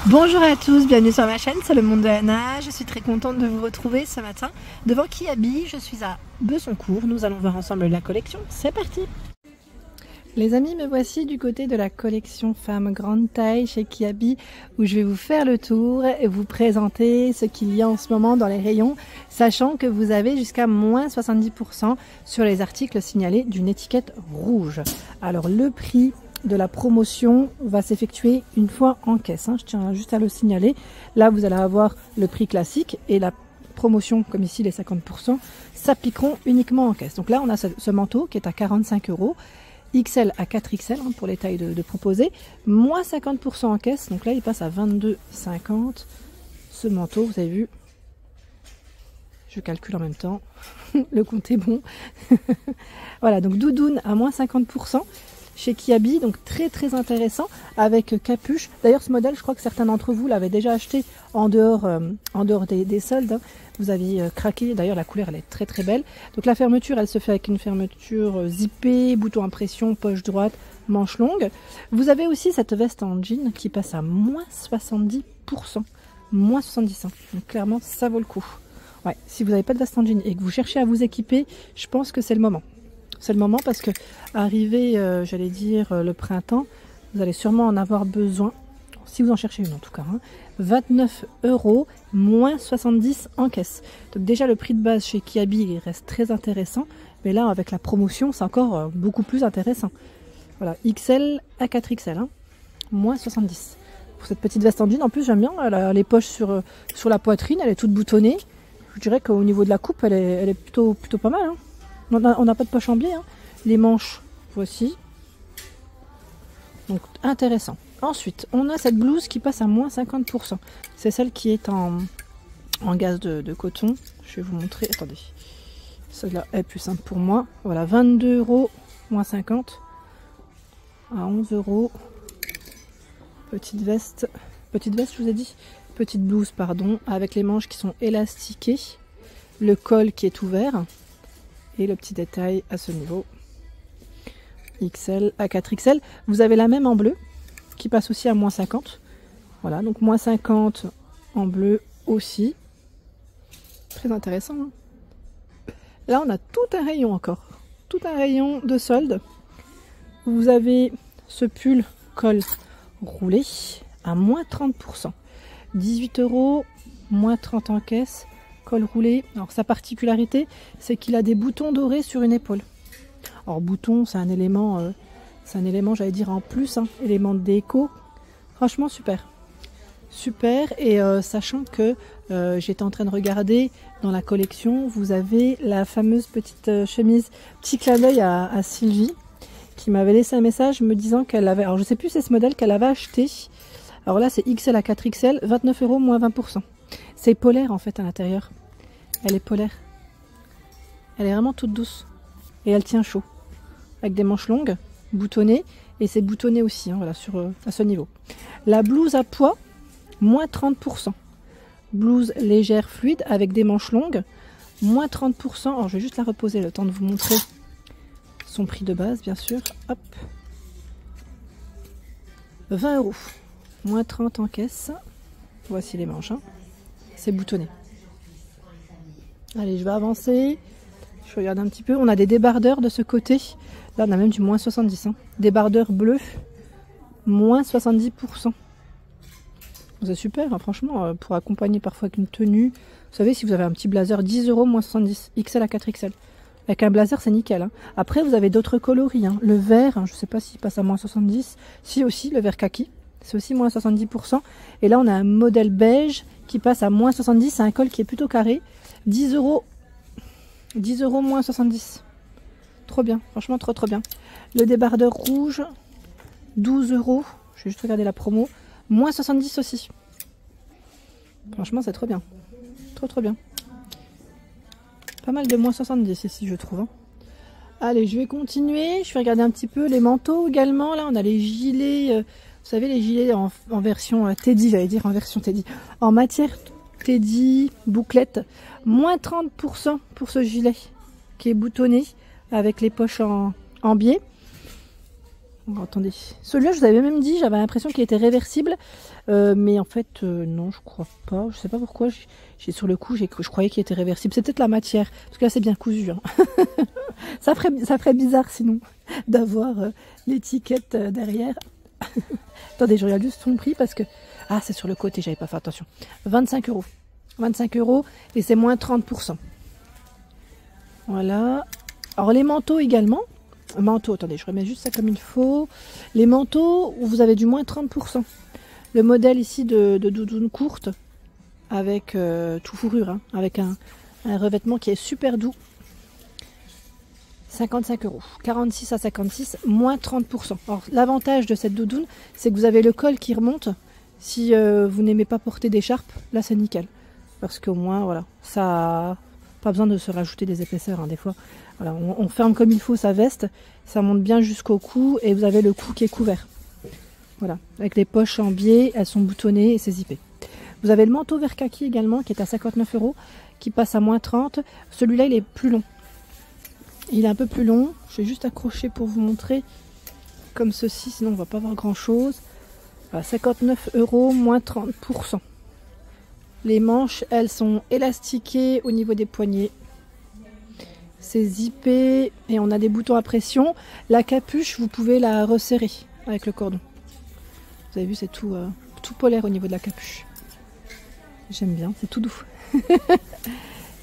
Bonjour à tous, bienvenue sur ma chaîne, c'est le monde de Anna. Je suis très contente de vous retrouver ce matin devant Kiabi. Je suis à Besoncourt, nous allons voir ensemble la collection, c'est parti. Les amis, me voici du côté de la collection femmes grande taille chez Kiabi où je vais vous faire le tour et vous présenter ce qu'il y a en ce moment dans les rayons, sachant que vous avez jusqu'à moins 70% sur les articles signalés d'une étiquette rouge. Alors le prix de la promotion va s'effectuer une fois en caisse, je tiens juste à le signaler. Là vous allez avoir le prix classique et la promotion, comme ici les 50%, s'appliqueront uniquement en caisse. Donc là on a ce manteau qui est à 45 €, XL à 4XL pour les tailles de proposer, moins 50% en caisse, donc là il passe à 22,50. Ce manteau, vous avez vu, je calcule en même temps, le compte est bon. Voilà, donc doudoune à moins 50%. Chez Kiabi, donc très intéressant, avec capuche. D'ailleurs ce modèle, je crois que certains d'entre vous l'avaient déjà acheté en dehors des soldes. Vous aviez craqué, d'ailleurs la couleur elle est très belle. Donc la fermeture, elle se fait avec une fermeture zippée, bouton impression, poche droite, manche longue. Vous avez aussi cette veste en jean qui passe à moins 70%. Moins 70%. Donc clairement ça vaut le coup. Ouais, si vous n'avez pas de veste en jean et que vous cherchez à vous équiper, je pense que c'est le moment. C'est le moment parce que arrivé, j'allais dire, le printemps, vous allez sûrement en avoir besoin, si vous en cherchez une en tout cas. 29 €, moins 70 en caisse. Donc déjà le prix de base chez Kiabi il reste très intéressant, mais là avec la promotion c'est encore beaucoup plus intéressant. Voilà, XL à 4XL, moins 70. Pour cette petite veste en jean, en plus j'aime bien, elle a les poches sur la poitrine, elle est toute boutonnée. Je dirais qu'au niveau de la coupe, elle est plutôt pas mal. On n'a pas de poche en biais, Les manches, voici. Donc intéressant. Ensuite, on a cette blouse qui passe à moins 50%. C'est celle qui est en gaze de coton. Je vais vous montrer. Attendez. Celle-là est plus simple pour moi. Voilà, 22 €, moins 50. À 11 €. Petite veste, je vous ai dit. Petite blouse, pardon, avec les manches qui sont élastiquées. Le col qui est ouvert. Et le petit détail à ce niveau, XL à 4XL. Vous avez la même en bleu, qui passe aussi à moins 50. Voilà, donc moins 50 en bleu aussi. Très intéressant. Là, on a tout un rayon encore. Tout un rayon de soldes. Vous avez ce pull col roulé à moins 30%. 18 €, moins 30 en caisse. Col roulé. Alors sa particularité, c'est qu'il a des boutons dorés sur une épaule. Alors bouton, c'est un élément, j'allais dire en plus, élément de déco. Franchement super, super. Et sachant que j'étais en train de regarder dans la collection, vous avez la fameuse petite chemise. Petit clin d'œil à Sylvie qui m'avait laissé un message me disant qu'elle avait, alors je sais plus c'est ce modèle qu'elle avait acheté. Alors là c'est XL à 4XL, 29 €, moins 20%. C'est polaire en fait à l'intérieur. Elle est polaire. Elle est vraiment toute douce. Et elle tient chaud. Avec des manches longues, boutonnées. Et c'est boutonné aussi, voilà, à ce niveau. La blouse à pois, moins 30%. Blouse légère, fluide, avec des manches longues, moins 30%. Alors je vais juste la reposer, le temps de vous montrer son prix de base, bien sûr. Hop. 20 €. Moins 30 en caisse. Voici les manches. C'est boutonné. Allez, je vais avancer. Je regarde un petit peu. On a des débardeurs de ce côté. Là, on a même du moins 70. Débardeur bleu, moins 70%. C'est super, franchement, pour accompagner parfois avec une tenue. Vous savez, si vous avez un petit blazer, 10 €, moins 70. XL à 4XL. Avec un blazer, c'est nickel. Après, vous avez d'autres coloris. Le vert, je ne sais pas s'il passe à moins 70. Si aussi, le vert kaki. C'est aussi moins 70%. Et là, on a un modèle beige qui passe à moins 70. C'est un col qui est plutôt carré. 10 €. 10 € moins 70. Trop bien. Franchement, trop bien. Le débardeur rouge, 12 €. Je vais juste regarder la promo. Moins 70 aussi. Franchement, c'est trop bien. Trop bien. Pas mal de moins 70 ici, je trouve. Allez, je vais continuer. Je vais regarder un petit peu les manteaux également. Là, on a les gilets. Vous savez, les gilets en version Teddy, j'allais dire en version Teddy. En matière Teddy, bouclette. Moins 30% pour ce gilet qui est boutonné avec les poches en biais. Oh, attendez, celui-là je vous avais même dit, j'avais l'impression qu'il était réversible, mais en fait non, je crois pas, je sais pas pourquoi, sur le coup je croyais qu'il était réversible, c'est peut-être la matière, parce que là c'est bien cousu, hein. ça ferait bizarre sinon d'avoir l'étiquette derrière. Attendez, je regarde juste son prix parce que, ah c'est sur le côté, j'avais pas fait attention, 25 €, 25 € et c'est moins 30%. Voilà, alors les manteaux également. Manteau, attendez, je remets juste ça comme il faut. Les manteaux, vous avez du moins 30%. Le modèle ici de doudoune courte, avec tout fourrure, hein, avec un revêtement qui est super doux. 55 €. 46 à 56, moins 30%. Alors, l'avantage de cette doudoune, c'est que vous avez le col qui remonte. Si vous n'aimez pas porter d'écharpe, là c'est nickel. Parce qu'au moins, voilà, ça... Pas besoin de se rajouter des épaisseurs, hein, des fois. Voilà, on ferme comme il faut sa veste, ça monte bien jusqu'au cou et vous avez le cou qui est couvert. Voilà, avec les poches en biais, elles sont boutonnées et c'est zippé. Vous avez le manteau vert kaki également qui est à 59 €, qui passe à moins 30. Celui-là, il est plus long. Il est un peu plus long. Je vais juste accrocher pour vous montrer comme ceci, sinon on ne va pas voir grand-chose. Voilà, 59 €, moins 30%. Les manches, elles sont élastiquées au niveau des poignets. C'est zippé et on a des boutons à pression. La capuche, vous pouvez la resserrer avec le cordon. Vous avez vu, c'est tout polaire au niveau de la capuche. J'aime bien, c'est tout doux.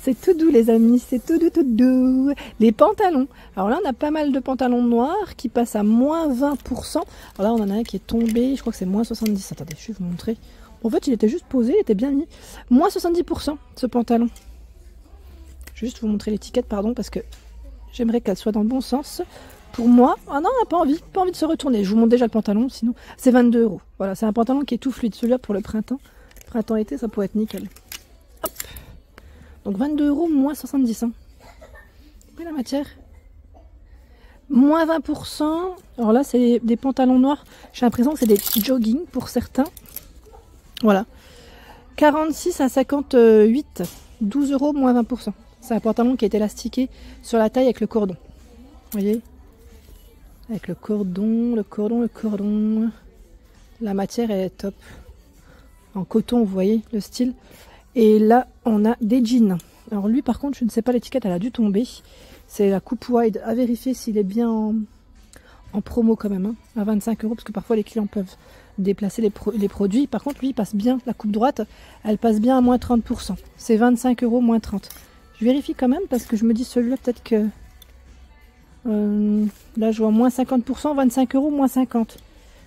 C'est tout doux les amis, c'est tout doux, tout doux. Les pantalons. Alors là, on a pas mal de pantalons noirs qui passent à moins 20%. Alors là, on en a un qui est tombé, je crois que c'est moins 70. Attendez, je vais vous montrer. En fait, il était juste posé, il était bien mis. Moins 70% ce pantalon. Je vais juste vous montrer l'étiquette, pardon, parce que j'aimerais qu'elle soit dans le bon sens. Pour moi, ah non, on n'a pas envie de se retourner. Je vous montre déjà le pantalon, sinon c'est 22 €. Voilà, c'est un pantalon qui est tout fluide. Celui-là pour le printemps. Printemps-été, ça pourrait être nickel. Hop. Donc 22 €, moins 70. Hein. Et la matière. Moins 20%. Alors là, c'est des pantalons noirs. J'ai l'impression que c'est des jogging pour certains. Voilà. 46 à 58. 12 €, moins 20%. C'est un pantalon qui est élastiqué sur la taille avec le cordon. Vous voyez? Avec le cordon, le cordon. La matière est top. En coton, vous voyez le style. Et là, on a des jeans. Alors lui, par contre, je ne sais pas, l'étiquette, elle a dû tomber. C'est la coupe wide. À vérifier s'il est bien en promo quand même. Hein, à 25 €, parce que parfois les clients peuvent déplacer les produits. Par contre, lui, il passe bien. La coupe droite, elle passe bien à moins 30%. C'est 25 €, moins 30. Je vérifie quand même, parce que je me dis celui-là, peut-être que... là, je vois moins 50%, 25 €, moins 50.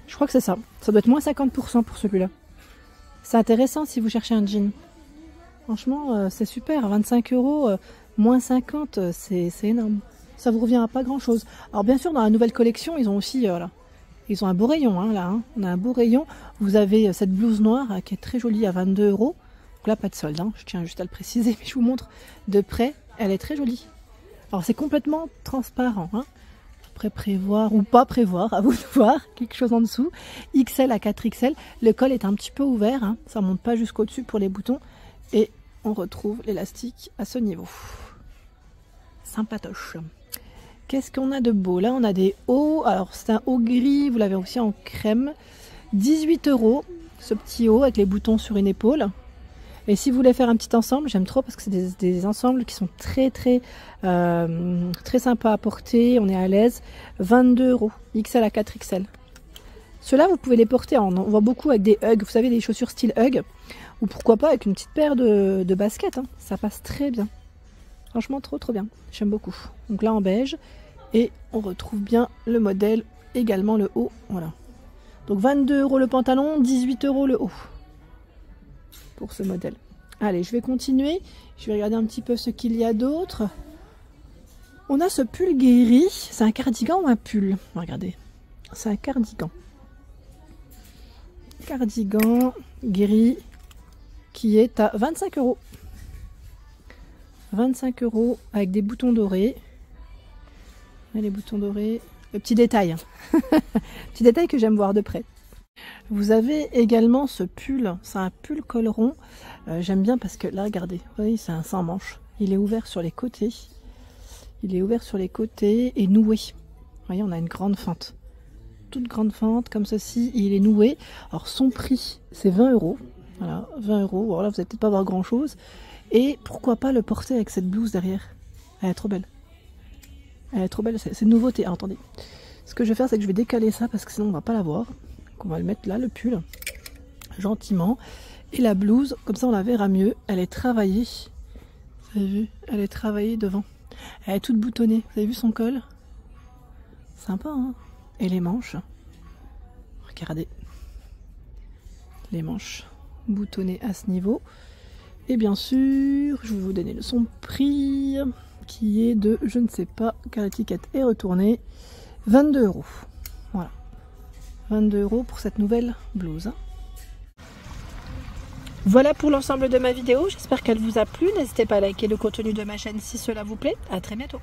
Je crois que c'est ça. Ça doit être moins 50% pour celui-là. C'est intéressant si vous cherchez un jean. Franchement, c'est super. 25 €, moins 50, c'est énorme. Ça vous revient à pas grand-chose. Alors bien sûr, dans la nouvelle collection, ils ont aussi... voilà, ils ont un beau rayon, hein, là. Hein. On a un beau rayon. Vous avez cette blouse noire qui est très jolie à 22 €. Donc là, pas de solde. Hein. Je tiens juste à le préciser, mais je vous montre de près. Elle est très jolie. Alors c'est complètement transparent. Hein. Après prévoir ou pas prévoir, à vous de voir. Quelque chose en dessous. XL à 4XL. Le col est un petit peu ouvert. Hein. Ça ne monte pas jusqu'au dessus pour les boutons. Et on retrouve l'élastique à ce niveau. Sympatoche. Qu'est-ce qu'on a de beau? Là, on a des hauts. Alors, c'est un haut gris. Vous l'avez aussi en crème. 18 €. Ce petit haut avec les boutons sur une épaule. Et si vous voulez faire un petit ensemble, j'aime trop parce que c'est des ensembles qui sont très sympas à porter. On est à l'aise. 22 €. XL à 4XL. Ceux-là, vous pouvez les porter. On voit beaucoup avec des Ugg. Vous savez, des chaussures style Ugg. Ou pourquoi pas avec une petite paire de baskets. Hein. Ça passe très bien. Franchement, trop bien. J'aime beaucoup. Donc là, en beige. Et on retrouve bien le modèle, également le haut. Voilà. Donc 22 € le pantalon, 18 € le haut. Pour ce modèle. Allez, je vais continuer. Je vais regarder un petit peu ce qu'il y a d'autre. On a ce pull gris. C'est un cardigan ou un pull? Regardez. C'est un cardigan. Cardigan gris qui est à 25 €. 25 € avec des boutons dorés. Et les boutons dorés. Le petit détail. Petit détail que j'aime voir de près. Vous avez également ce pull. C'est un pull col rond. J'aime bien parce que là, regardez. Vous voyez, c'est un sans manche. Il est ouvert sur les côtés. Il est ouvert sur les côtés et noué. Vous voyez, on a une grande fente. toute grande fente, comme ceci, il est noué. Alors son prix, c'est 20 €. Voilà, 20 €. Alors là, vous n'allez peut-être pas voir grand-chose. Et pourquoi pas le porter avec cette blouse derrière. Elle est trop belle. Elle est trop belle, c'est une nouveauté. Alors, attendez. Ce que je vais faire, c'est que je vais décaler ça parce que sinon on va pas la voir. Donc on va le mettre là, le pull, gentiment. Et la blouse, comme ça on la verra mieux. Elle est travaillée. Vous avez vu? Elle est travaillée devant. Elle est toute boutonnée. Vous avez vu son col? Sympa, hein? Et les manches. Regardez. Les manches boutonnées à ce niveau. Et bien sûr, je vais vous donner son prix qui est de, je ne sais pas, car l'étiquette est retournée, 22 €. Voilà. 22 € pour cette nouvelle blouse. Voilà pour l'ensemble de ma vidéo. J'espère qu'elle vous a plu. N'hésitez pas à liker le contenu de ma chaîne si cela vous plaît. À très bientôt.